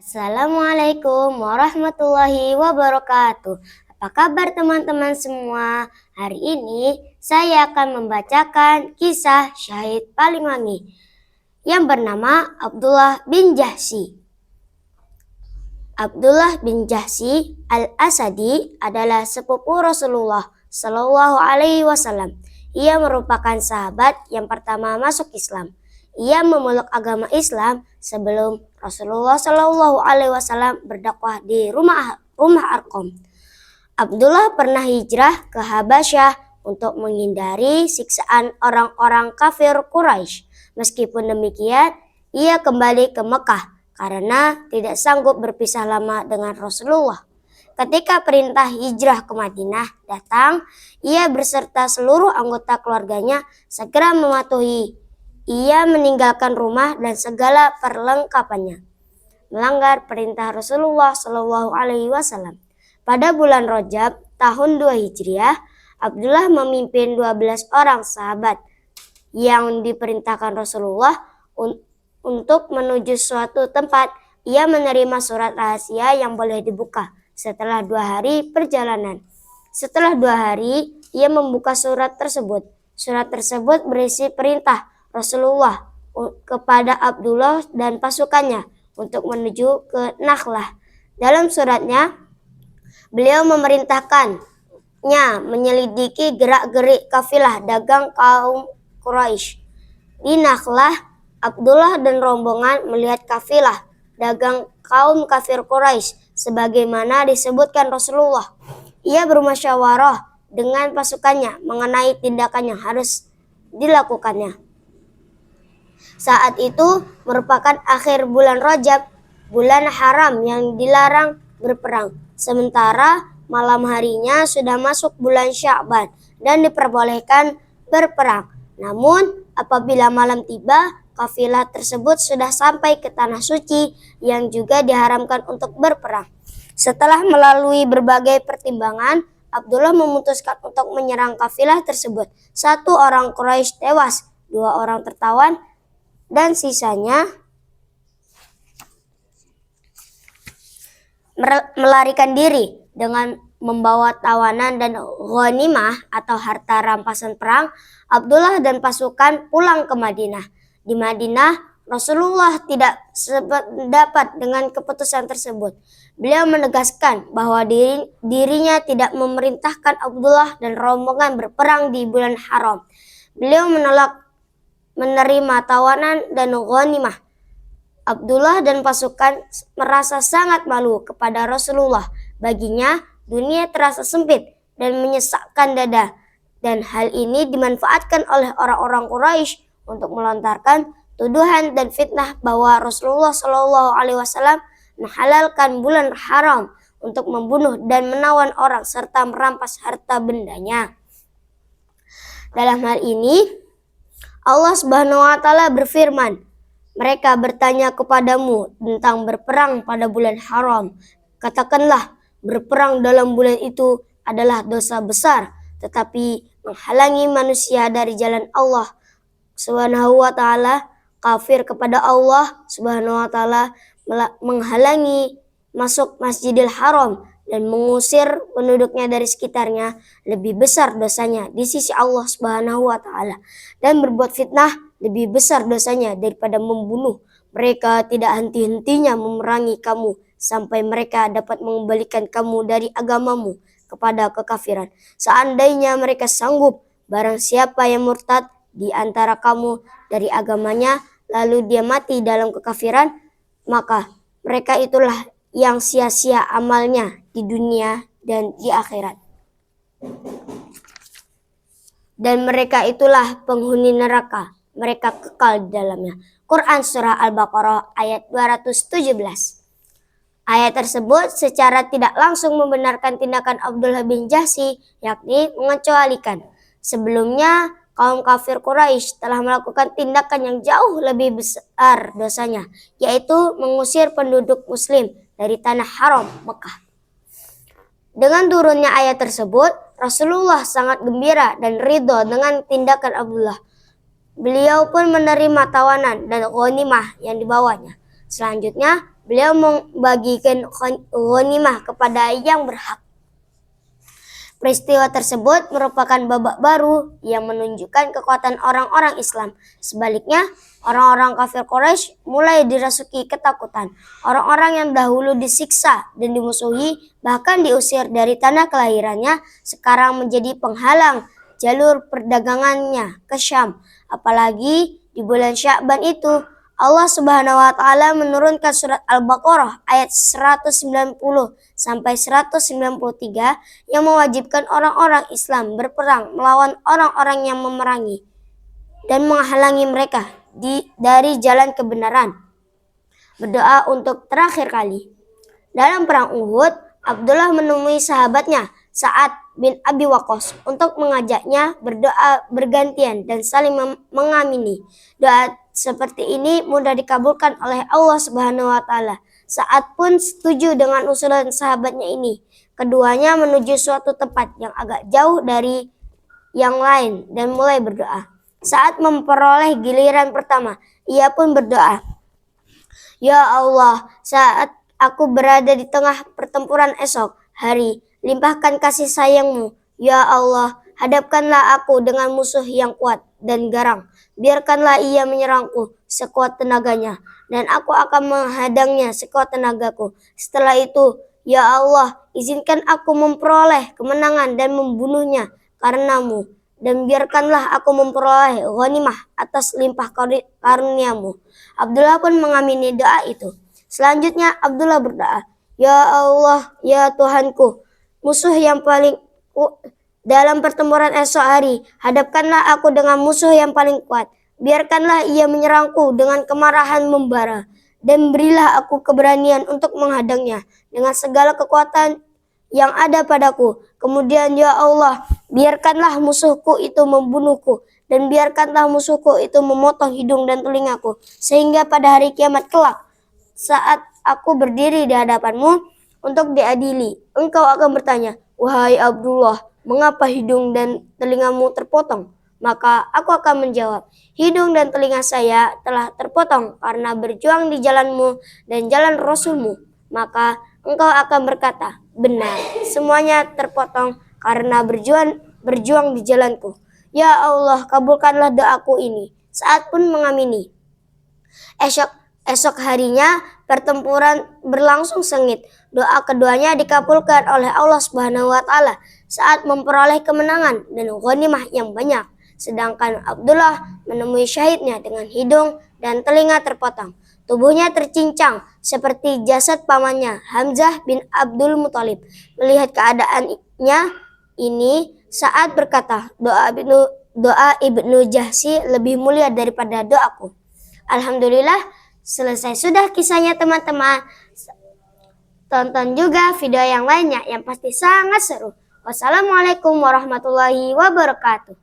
Assalamualaikum warahmatullahi wabarakatuh. Apa kabar teman-teman semua? Hari ini saya akan membacakan kisah syahid paling wangi yang bernama Abdullah bin Jahsy. Abdullah bin Jahsy al-Asadi adalah sepupu Rasulullah Shallallahu Alaihi Wasallam. Ia merupakan sahabat yang pertama masuk Islam. Ia memeluk agama Islam sebelum Rasulullah Shallallahu Alaihi Wasallam berdakwah di rumah Arqam. Abdullah pernah hijrah ke Habasyah untuk menghindari siksaan orang-orang kafir Quraisy. Meskipun demikian, ia kembali ke Mekah karena tidak sanggup berpisah lama dengan Rasulullah. Ketika perintah hijrah ke Madinah datang, ia beserta seluruh anggota keluarganya segera mematuhi. Ia meninggalkan rumah dan segala perlengkapannya, melanggar perintah Rasulullah Shallallahu Alaihi Wasallam. Pada bulan Rajab tahun 2 Hijriah, Abdullah memimpin 12 orang sahabat yang diperintahkan Rasulullah untuk menuju suatu tempat. Ia menerima surat rahasia yang boleh dibuka setelah 2 hari perjalanan. Setelah 2 hari, ia membuka surat tersebut. Surat tersebut berisi perintah Rasulullah kepada Abdullah dan pasukannya untuk menuju ke Nakhlah. Dalam suratnya, beliau memerintahkannya menyelidiki gerak-gerik kafilah dagang kaum Quraisy. Di Nakhlah, Abdullah dan rombongan melihat kafilah dagang kaum kafir Quraisy sebagaimana disebutkan Rasulullah. Ia bermusyawarah dengan pasukannya mengenai tindakan yang harus dilakukannya. Saat itu merupakan akhir bulan Rajab, bulan haram yang dilarang berperang. Sementara malam harinya sudah masuk bulan Sya'ban dan diperbolehkan berperang. Namun apabila malam tiba, kafilah tersebut sudah sampai ke tanah suci yang juga diharamkan untuk berperang. Setelah melalui berbagai pertimbangan, Abdullah memutuskan untuk menyerang kafilah tersebut. 1 orang Quraisy tewas, 2 orang tertawan, dan sisanya melarikan diri. Dengan membawa tawanan dan ghanimah atau harta rampasan perang, Abdullah dan pasukan pulang ke Madinah. Di Madinah, Rasulullah tidak sependapat dengan keputusan tersebut. Beliau menegaskan bahwa dirinya tidak memerintahkan Abdullah dan rombongan berperang di bulan haram. Beliau menolak menerima tawanan dan ghanimah. Abdullah dan pasukan merasa sangat malu kepada Rasulullah. Baginya, dunia terasa sempit dan menyesakkan dada. Dan hal ini dimanfaatkan oleh orang-orang Quraisy untuk melontarkan tuduhan dan fitnah bahwa Rasulullah Shallallahu Alaihi Wasallam menghalalkan bulan haram untuk membunuh dan menawan orang serta merampas harta bendanya. Dalam hal ini, Allah Subhanahu wa Ta'ala berfirman, mereka bertanya kepadamu tentang berperang pada bulan haram. Katakanlah, berperang dalam bulan itu adalah dosa besar, tetapi menghalangi manusia dari jalan Allah Subhanahu wa Ta'ala, kafir kepada Allah Subhanahu wa Ta'ala, menghalangi masuk Masjidil Haram dan mengusir penduduknya dari sekitarnya, lebih besar dosanya di sisi Allah Subhanahu wa Ta'ala, dan berbuat fitnah lebih besar dosanya daripada membunuh. Mereka tidak henti-hentinya memerangi kamu sampai mereka dapat mengembalikan kamu dari agamamu kepada kekafiran. Seandainya mereka sanggup, barang siapa yang murtad di antara kamu dari agamanya lalu dia mati dalam kekafiran, maka mereka itulah yang sia-sia amalnya di dunia dan di akhirat. Dan mereka itulah penghuni neraka, mereka kekal di dalamnya. Quran Surah Al-Baqarah ayat 217. Ayat tersebut secara tidak langsung membenarkan tindakan Abdullah bin Jahsy, yakni mengecualikan. Sebelumnya, kaum kafir Quraisy telah melakukan tindakan yang jauh lebih besar dosanya, yaitu mengusir penduduk muslim dari tanah haram Mekah. Dengan turunnya ayat tersebut, Rasulullah sangat gembira dan ridho dengan tindakan Abdullah. Beliau pun menerima tawanan dan ghanimah yang dibawanya. Selanjutnya, beliau membagikan ghanimah kepada yang berhak. Peristiwa tersebut merupakan babak baru yang menunjukkan kekuatan orang-orang Islam. Sebaliknya, orang-orang kafir Quraisy mulai dirasuki ketakutan. Orang-orang yang dahulu disiksa dan dimusuhi, bahkan diusir dari tanah kelahirannya, sekarang menjadi penghalang jalur perdagangannya ke Syam. Apalagi di bulan Sya'ban itu, Allah Subhanahu wa taala menurunkan surat Al-Baqarah ayat 190 sampai 193 yang mewajibkan orang-orang Islam berperang melawan orang-orang yang memerangi dan menghalangi mereka dari jalan kebenaran. Berdoa untuk terakhir kali. Dalam perang Uhud, Abdullah menemui sahabatnya Sa'ad bin Abi Waqqas untuk mengajaknya berdoa bergantian dan saling mengamini. Doa seperti ini mudah dikabulkan oleh Allah Subhanahu wa taala. Sa'ad pun setuju dengan usulan sahabatnya ini. Keduanya menuju suatu tempat yang agak jauh dari yang lain dan mulai berdoa. Saat memperoleh giliran pertama, ia pun berdoa, "Ya Allah, saat aku berada di tengah pertempuran esok hari, limpahkan kasih sayang-Mu. Ya Allah, hadapkanlah aku dengan musuh yang kuat dan garang. Biarkanlah ia menyerangku sekuat tenaganya, dan aku akan menghadangnya sekuat tenagaku. Setelah itu, ya Allah, izinkan aku memperoleh kemenangan dan membunuhnya karena-Mu. Dan biarkanlah aku memperoleh ghanimah atas limpah karunia-Mu." Abdullah pun mengamini doa itu. Selanjutnya Abdullah berdoa, "Ya Allah, ya Tuhanku, musuh yang paling dalam pertempuran esok hari, hadapkanlah aku dengan musuh yang paling kuat. Biarkanlah ia menyerangku dengan kemarahan membara, dan berilah aku keberanian untuk menghadangnya dengan segala kekuatan yang ada padaku. Kemudian ya Allah, biarkanlah musuhku itu membunuhku, dan biarkanlah musuhku itu memotong hidung dan telingaku, sehingga pada hari kiamat kelak, saat aku berdiri di hadapanmu untuk diadili, engkau akan bertanya, 'Wahai Abdullah, mengapa hidung dan telingamu terpotong?' Maka aku akan menjawab, 'Hidung dan telinga saya telah terpotong karena berjuang di jalanmu dan jalan Rasulmu.' Maka engkau akan berkata, 'Benar, semuanya terpotong karena berjuang di jalanku.' Ya Allah, kabulkanlah doaku ini." Saat pun mengamini. Esok harinya pertempuran berlangsung sengit. Doa keduanya dikabulkan oleh Allah Subhanahu wa taala saat memperoleh kemenangan dan ghanimah yang banyak. Sedangkan Abdullah menemui syahidnya dengan hidung dan telinga terpotong. Tubuhnya tercincang seperti jasad pamannya Hamzah bin Abdul Muthalib. Melihat keadaannya ini, saat berkata, doa Ibnu Jahsy lebih mulia daripada doaku." Alhamdulillah, selesai sudah kisahnya teman-teman. Tonton juga video yang lainnya yang pasti sangat seru. Wassalamualaikum warahmatullahi wabarakatuh.